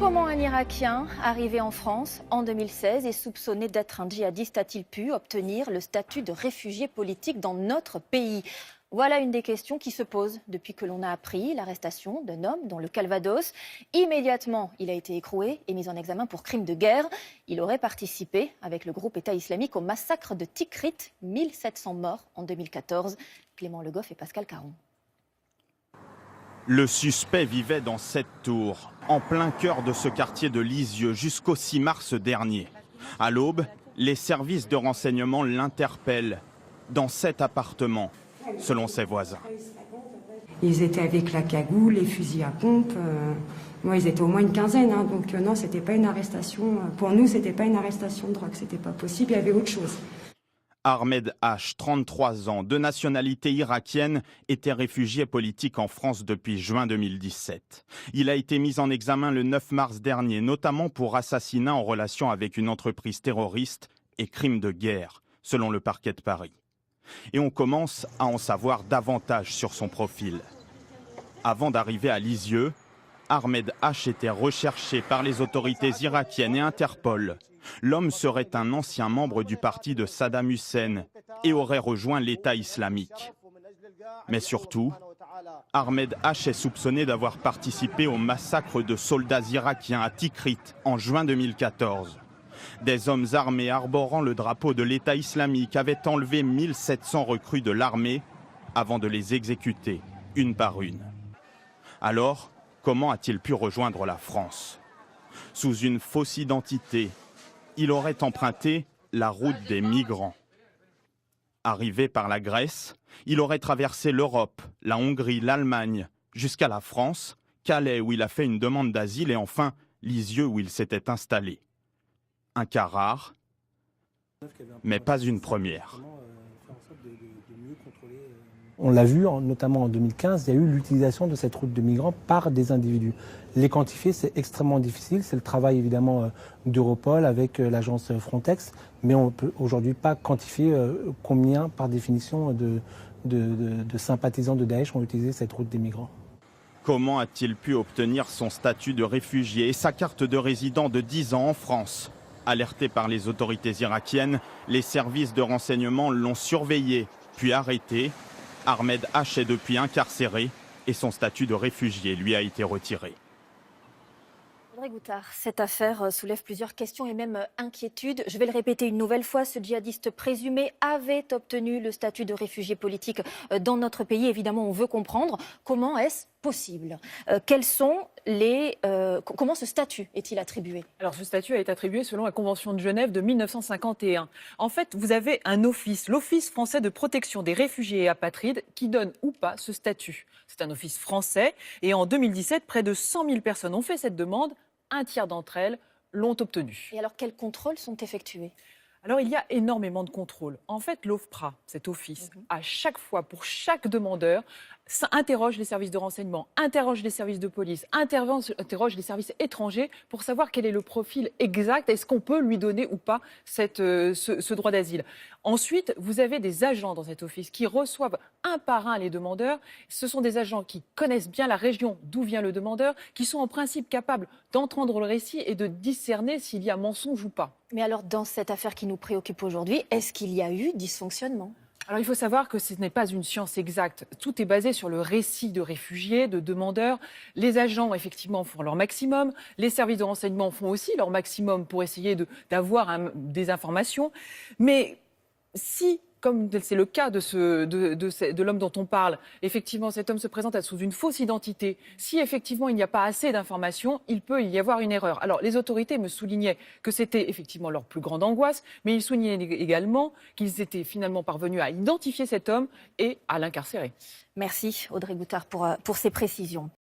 Comment un Irakien, arrivé en France en 2016 et soupçonné d'être un djihadiste, a-t-il pu obtenir le statut de réfugié politique dans notre pays? Voilà une des questions qui se posent depuis que l'on a appris l'arrestation d'un homme dans le Calvados. Immédiatement, il a été écroué et mis en examen pour crime de guerre. Il aurait participé avec le groupe État islamique au massacre de Tikrit, 1700 morts en 2014. Clément Le Goff et Pascal Caron. Le suspect vivait dans cette tour, en plein cœur de ce quartier de Lisieux, jusqu'au 6 mars dernier. À l'aube, les services de renseignement l'interpellent dans cet appartement, selon ses voisins. Ils étaient avec la cagoule, les fusils à pompe. Moi, ils étaient au moins une quinzaine. Donc non, c'était pas une arrestation. Pour nous, c'était pas une arrestation de drogue. C'était pas possible. Il y avait autre chose. Ahmed H, 33 ans, de nationalité irakienne, était réfugié politique en France depuis juin 2017. Il a été mis en examen le 9 mars dernier, notamment pour assassinat en relation avec une entreprise terroriste et crime de guerre, selon le parquet de Paris. Et on commence à en savoir davantage sur son profil. Avant d'arriver à Lisieux, Ahmed H était recherché par les autorités irakiennes et Interpol. L'homme serait un ancien membre du parti de Saddam Hussein et aurait rejoint l'État islamique. Mais surtout, Ahmed H est soupçonné d'avoir participé au massacre de soldats irakiens à Tikrit en juin 2014. Des hommes armés arborant le drapeau de l'État islamique avaient enlevé 1700 recrues de l'armée avant de les exécuter, une par une. Alors, comment a-t-il pu rejoindre la France? Sous une fausse identité, il aurait emprunté la route des migrants. Arrivé par la Grèce, il aurait traversé l'Europe, la Hongrie, l'Allemagne, jusqu'à la France, Calais où il a fait une demande d'asile et enfin Lisieux où il s'était installé. Un cas rare, mais pas une première. On l'a vu, notamment en 2015, il y a eu l'utilisation de cette route de migrants par des individus. Les quantifier, c'est extrêmement difficile. C'est le travail évidemment d'Europol avec l'agence Frontex, mais on ne peut aujourd'hui pas quantifier combien, par définition, de sympathisants de Daesh ont utilisé cette route des migrants. Comment a-t-il pu obtenir son statut de réfugié et sa carte de résident de 10 ans en France? Alerté par les autorités irakiennes, les services de renseignement l'ont surveillé, puis arrêté. Ahmed H est depuis incarcéré et son statut de réfugié lui a été retiré. Audrey Goutard, cette affaire soulève plusieurs questions et même inquiétudes. Je vais le répéter une nouvelle fois, ce djihadiste présumé avait obtenu le statut de réfugié politique dans notre pays. Évidemment, on veut comprendre comment est-ce possible. Comment ce statut est-il attribué? Alors, ce statut a été attribué selon la Convention de Genève de 1951. En fait, vous avez un office, l'Office français de protection des réfugiés et apatrides, qui donne ou pas ce statut. C'est un office français et en 2017, près de 100 000 personnes ont fait cette demande. Un tiers d'entre elles l'ont obtenu. Et alors, quels contrôles sont effectués? Alors, il y a énormément de contrôles. En fait, l'OFPRA, cet office, à chaque fois, pour chaque demandeur, ça interroge les services de renseignement, interroge les services de police, interroge les services étrangers pour savoir quel est le profil exact, est-ce qu'on peut lui donner ou pas ce droit d'asile. Ensuite, vous avez des agents dans cet office qui reçoivent un par un les demandeurs. Ce sont des agents qui connaissent bien la région d'où vient le demandeur, qui sont en principe capables d'entendre le récit et de discerner s'il y a mensonge ou pas. Mais alors, dans cette affaire qui nous préoccupe aujourd'hui, est-ce qu'il y a eu dysfonctionnement? Alors, il faut savoir que ce n'est pas une science exacte. Tout est basé sur le récit de réfugiés, de demandeurs. Les agents, effectivement, font leur maximum. Les services de renseignement font aussi leur maximum pour essayer d'avoir des informations. Mais si, comme c'est le cas de l'homme dont on parle, effectivement, cet homme se présente sous une fausse identité. Si, effectivement, il n'y a pas assez d'informations, il peut y avoir une erreur. Alors, les autorités me soulignaient que c'était effectivement leur plus grande angoisse, mais ils soulignaient également qu'ils étaient finalement parvenus à identifier cet homme et à l'incarcérer. Merci Audrey Goutard pour ces précisions.